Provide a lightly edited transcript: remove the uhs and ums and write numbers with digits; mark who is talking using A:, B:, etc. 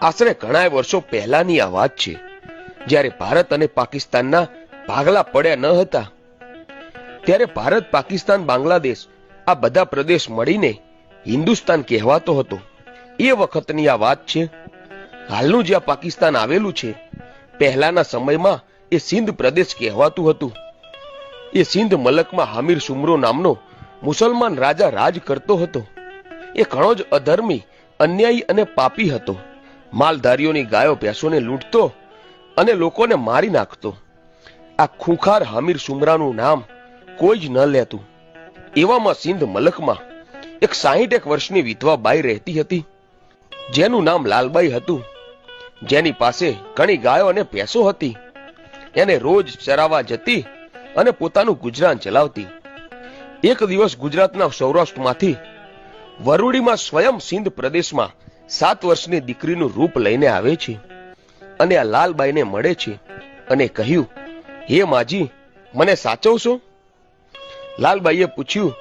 A: આશરે ઘણા વર્ષો પહેલાની આ વાત છે, જ્યારે ભારત અને પાકિસ્તાનના ભાગલા પડ્યા ન હતા. ત્યારે ભારત, પાકિસ્તાન, બાંગ્લાદેશ આ બધા પ્રદેશ મળીને હિન્દુસ્તાન કહેવાતો હતો. એ વખતની આ વાત છે. હાલનું જ્યાં પાકિસ્તાન આવેલું છે, પહેલાના સમયમાં એ સિંધ પ્રદેશ કહેવાતું હતું. એ સિંધ મલકમાં હામિર સુમરો નામનો મુસલમાન રાજા રાજ કરતો હતો. એ ઘણો જ અધર્મી, અન્યાયી અને પાપી હતો. માલધારીઓની ગાયો ભેંસોને લૂંટતો અને લોકોને મારી નાખતો. આ ખૂંખાર હામિર સુમરાનું નામ કોઈ જ ન લેતું. એવામાં સિંધ મલકમાં એક 61 વર્ષની વિધવા બાઈ રહેતી હતી, જેનું નામ લાલબાઈ હતું. જેની પાસે ઘણી ગાયો અને ભેંસો હતી. એને રોજ ચરાવવા જતી અને પોતાનું ગુજરાન ચલાવતી. એક દિવસ ગુજરાતના સૌરાષ્ટ્રમાંથી વરુડીમાં સ્વયં સિંધ પ્રદેશમાં 7 વર્ષની દીકરીનું રૂપ લઈને આવે છે અને આ લાલબાઈને મળે છે અને કહ્યું, હે માજી, મને સાચવશો? લાલબાઈએ પૂછ્યું,